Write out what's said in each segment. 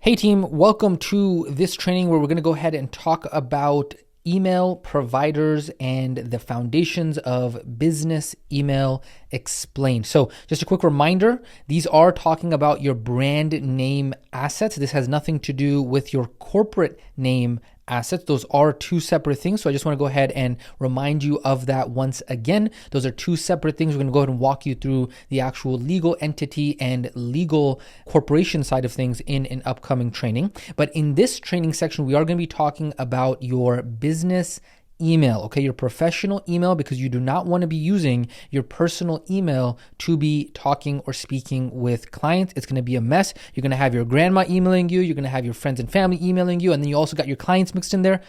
Hey team, welcome to this training where we're going to go ahead and talk about email providers and the foundations of business email explained. So just a quick reminder, these are talking about your brand name assets. This has nothing to do with your corporate name assets. Those are two separate things. So I just want to go ahead and remind you of that once again. Those are two separate things. We're going to go ahead and walk you through the actual legal entity and legal corporation side of things in an upcoming training. But in this training section, we are going to be talking about your business email, okay, your professional email, because you do not want to be using your personal email to be talking or speaking with clients. It's going to be a mess. You're going to have your grandma emailing you. You're going to have your friends and family emailing you. And then you also got your clients mixed in there.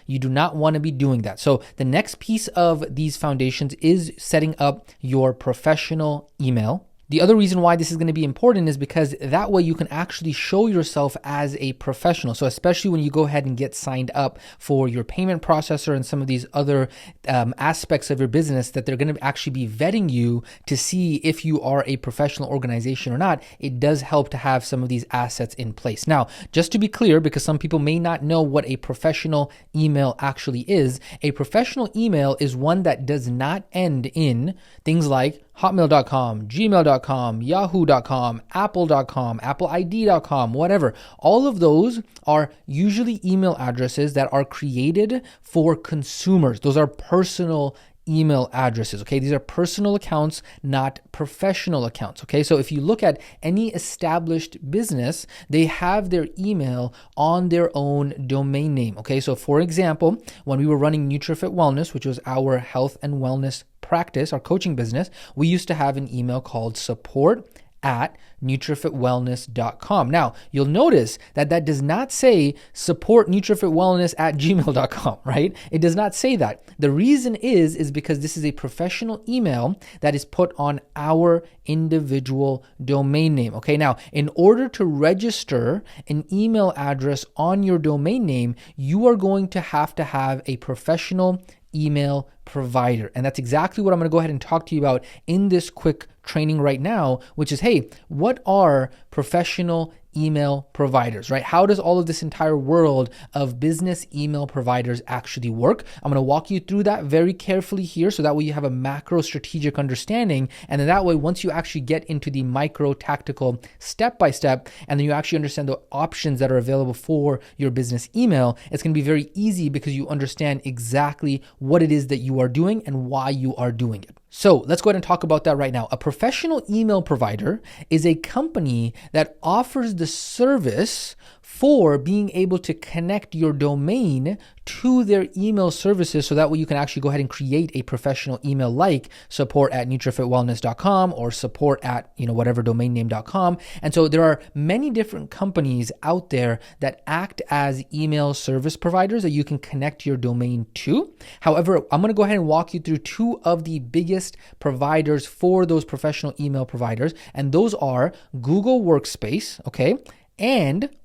You do not want to be doing that. So the next piece of these foundations is setting up your professional email. The other reason why this is going to be important is because that way you can actually show yourself as a professional. So especially when you go ahead and get signed up for your payment processor and some of these other aspects of your business that they're going to actually be vetting you to see if you are a professional organization or not, it does help to have some of these assets in place. Now, just to be clear, because some people may not know what a professional email actually is, a professional email is one that does not end in things like hotmail.com, gmail.com, yahoo.com, apple.com, appleid.com, whatever. All of those are usually email addresses that are created for consumers. Those are personal email addresses, okay? These are personal accounts, not professional accounts, okay? So if you look at any established business, they have their email on their own domain name, okay? So for example, when we were running NutriFit Wellness, which was our health and wellness practice, our coaching business, we used to have an email called support@nutrifitwellness.com. Now, you'll notice that does not say supportnutrifitwellness@gmail.com, right? It does not say that. The reason is because this is a professional email that is put on our individual domain name, okay? Now, in order to register an email address on your domain name, you are going to have a professional email provider. And that's exactly what I'm going to go ahead and talk to you about in this quick training right now, which is, hey, what are professional email providers, right? How does all of this entire world of business email providers actually work? I'm going to walk you through that very carefully here, so that way you have a macro strategic understanding. And then that way, once you actually get into the micro tactical step-by-step, and then you actually understand the options that are available for your business email, it's going to be very easy because you understand exactly what it is that you are doing and why you are doing it. So let's go ahead and talk about that right now. A professional email provider is a company that offers the service for being able to connect your domain to their email services, so that way you can actually go ahead and create a professional email like support@nutrifitwellness.com or support@whatever domain name.com. And so there are many different companies out there that act as email service providers that you can connect your domain to. However, I'm going to go ahead and walk you through two of the biggest providers for those professional email providers, and those are Google Workspace, okay,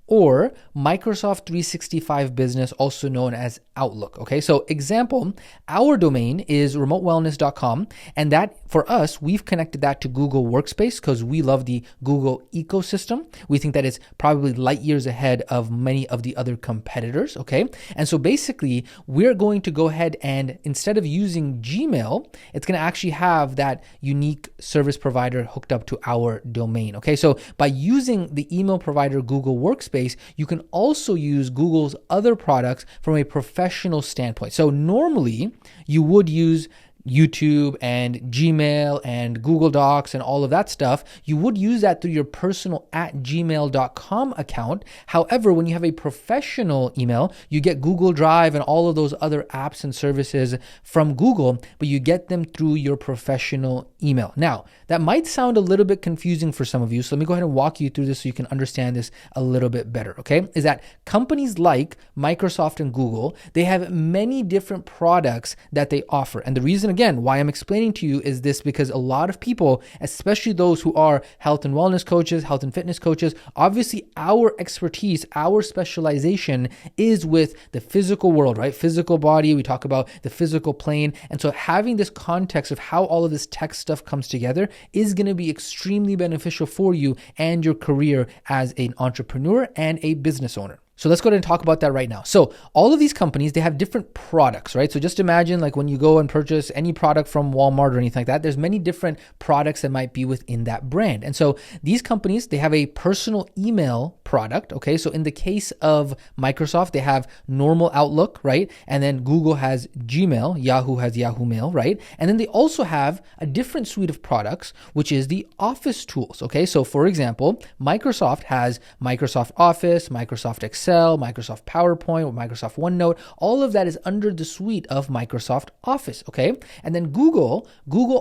or Microsoft 365 Business, also known as Outlook. Okay, so example, our domain is remotewellness.com, and that for us, we've connected that to Google Workspace because we love the Google ecosystem. We think that it's probably light years ahead of many of the other competitors. Okay, and so basically, we're going to go ahead and instead of using Gmail, it's going to actually have that unique service provider hooked up to our domain. Okay, so by using the email provider Google Workspace, you can also use Google's other products from a professional standpoint. So normally you would use YouTube and Gmail and Google Docs and all of that stuff. You would use that through your personal @gmail.com account. However, when you have a professional email, you get Google Drive and all of those other apps and services from Google, but you get them through your professional email. Now, that might sound a little bit confusing for some of you, so let me go ahead and walk you through this so you can understand this a little bit better, okay? Is that companies like Microsoft and Google, they have many different products that they offer. And the reason again, why I'm explaining to you is this because a lot of people, especially those who are health and wellness coaches, health and fitness coaches, obviously our expertise, our specialization is with the physical world, right? Physical body, we talk about the physical plane. And so having this context of how all of this tech stuff comes together is going to be extremely beneficial for you and your career as an entrepreneur and a business owner. So let's go ahead and talk about that right now. So all of these companies, they have different products, right? So just imagine like when you go and purchase any product from Walmart or anything like that, there's many different products that might be within that brand. And so these companies, they have a personal email product, okay? So in the case of Microsoft, they have normal Outlook, right? And then Google has Gmail, Yahoo has Yahoo Mail, right? And then they also have a different suite of products, which is the Office tools, okay? So for example, Microsoft has Microsoft Office, Microsoft Excel, Microsoft PowerPoint, or Microsoft OneNote. All of that is under the suite of Microsoft Office, okay? And then Google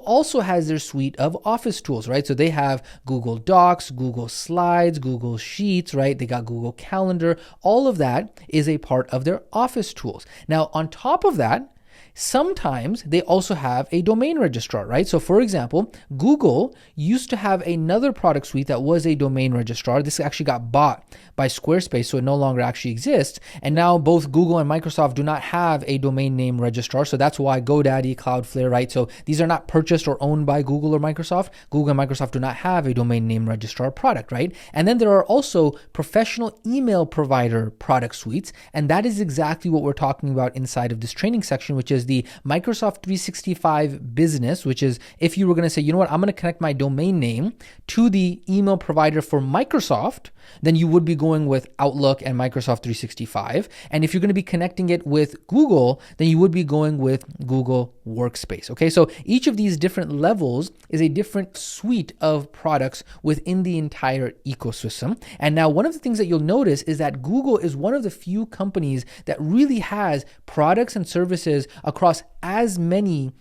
also has their suite of Office tools, right? So they have Google Docs, Google Slides, Google Sheets, right? They got Google Calendar. All of that is a part of their Office tools. Now, on top of that, sometimes they also have a domain registrar, right? So for example, Google used to have another product suite that was a domain registrar. This actually got bought by Squarespace, so it no longer actually exists. And now both Google and Microsoft do not have a domain name registrar. So that's why GoDaddy, Cloudflare, right? So these are not purchased or owned by Google or Microsoft. Google and Microsoft do not have a domain name registrar product, right? And then there are also professional email provider product suites. And that is exactly what we're talking about inside of this training section, which is the Microsoft 365 Business, which is if you were going to say, you know what, I'm going to connect my domain name to the email provider for Microsoft, then you would be going with Outlook and Microsoft 365. And if you're going to be connecting it with Google, then you would be going with Google Workspace. Okay, so each of these different levels is a different suite of products within the entire ecosystem. And now one of the things that you'll notice is that Google is one of the few companies that really has products and services across as many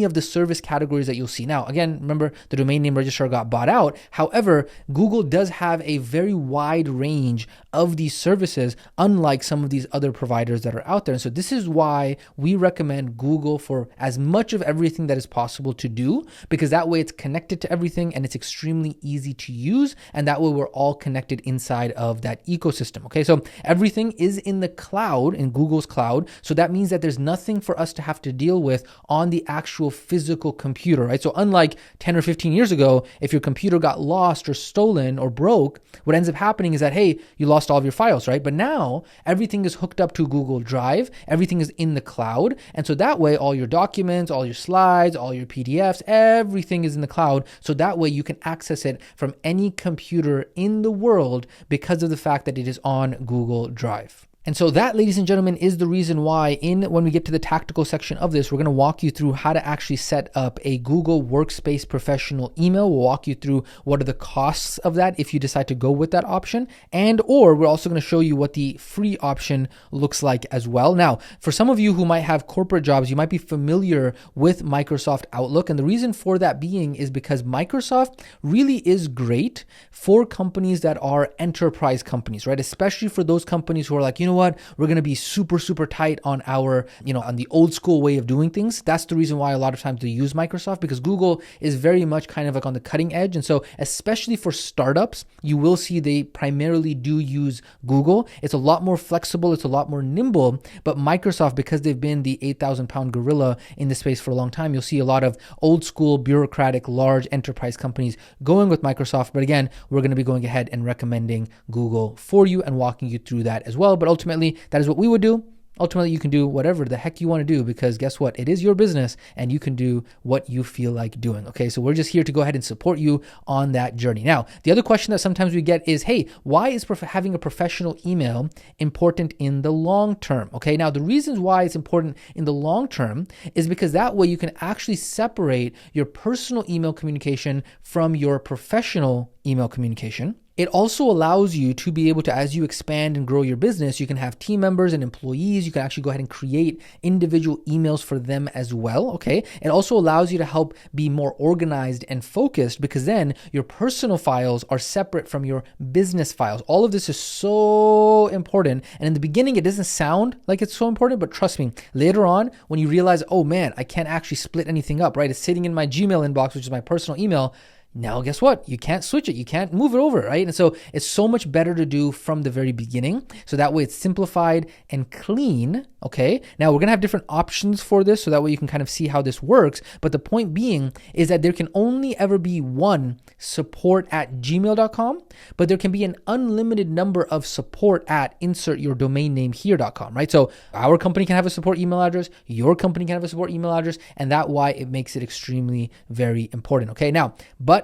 of the service categories that you'll see. Now, again, remember the domain name registrar got bought out. However, Google does have a very wide range of these services, unlike some of these other providers that are out there. And so this is why we recommend Google for as much of everything that is possible to do, because that way it's connected to everything and it's extremely easy to use. And that way we're all connected inside of that ecosystem. Okay, so everything is in the cloud, in Google's cloud. So that means that there's nothing for us to have to deal with on the actual physical computer, right? So unlike 10 or 15 years ago, if your computer got lost or stolen or broke, what ends up happening is that, hey, you lost all of your files, right? But now everything is hooked up to Google Drive. Everything is in the cloud. And so that way, all your documents, all your slides, all your PDFs, everything is in the cloud. So that way you can access it from any computer in the world because of the fact that it is on Google Drive. And so that, ladies and gentlemen, is the reason why when we get to the tactical section of this, we're going to walk you through how to actually set up a Google Workspace professional email. We'll walk you through what are the costs of that if you decide to go with that option. Or we're also going to show you what the free option looks like as well. Now, for some of you who might have corporate jobs, you might be familiar with Microsoft Outlook. And the reason for that being is because Microsoft really is great for companies that are enterprise companies, right? Especially for those companies who are like, you know what, we're going to be super tight on our, on the old school way of doing things. That's the reason why a lot of times they use Microsoft, because Google is very much kind of like on the cutting edge. And so especially for startups, you will see they primarily do use Google. It's a lot more flexible. It's a lot more nimble, but Microsoft, because they've been the 8,000-pound gorilla in the space for a long time, you'll see a lot of old school, bureaucratic, large enterprise companies going with Microsoft. But again, we're going to be going ahead and recommending Google for you and walking you through that as well. But ultimately, that is what we would do. Ultimately, you can do whatever the heck you want to do, because guess what? It is your business and you can do what you feel like doing. Okay, so we're just here to go ahead and support you on that journey. Now, the other question that sometimes we get is, hey, why is having a professional email important in the long term? Okay, now the reasons why it's important in the long term is because that way you can actually separate your personal email communication from your professional email communication. It also allows you to be able to, as you expand and grow your business, you can have team members and employees. You can actually go ahead and create individual emails for them as well, okay? It also allows you to help be more organized and focused, because then your personal files are separate from your business files. All of this is so important. And in the beginning, it doesn't sound like it's so important, but trust me, later on, when you realize, oh man, I can't actually split anything up, right? It's sitting in my Gmail inbox, which is my personal email. Now, guess what? You can't switch it. You can't move it over, right? And so it's so much better to do from the very beginning. So that way it's simplified and clean, okay? Now, we're going to have different options for this, so that way you can kind of see how this works. But the point being is that there can only ever be one support@gmail.com, but there can be an unlimited number of support at insert your domain name here.com, right? So our company can have a support email address, your company can have a support email address, and that's why it makes it extremely very important, okay? Now, but,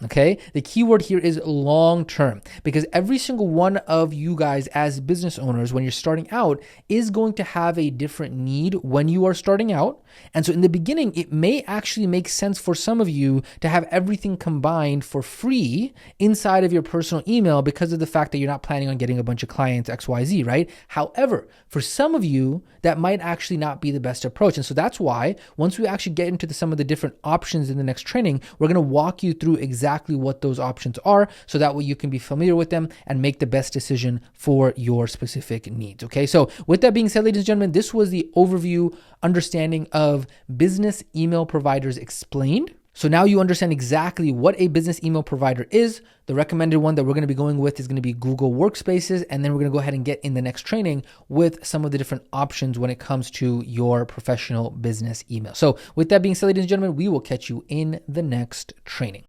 okay? The keyword here is long-term, because every single one of you guys as business owners, when you're starting out, is going to have a different need when you are starting out. And so in the beginning, it may actually make sense for some of you to have everything combined for free inside of your personal email, because of the fact that you're not planning on getting a bunch of clients XYZ, right? However, for some of you, that might actually not be the best approach. And so that's why once we actually get into some of the different options in the next training, we're going to walk you through exactly what those options are, so that way you can be familiar with them and make the best decision for your specific needs. Okay. So with that being said, ladies and gentlemen, this was the overview understanding of business email providers explained. So now you understand exactly what a business email provider is. The recommended one that we're going to be going with is going to be Google Workspaces. And then we're going to go ahead and get in the next training with some of the different options when it comes to your professional business email. So with that being said, ladies and gentlemen, we will catch you in the next training.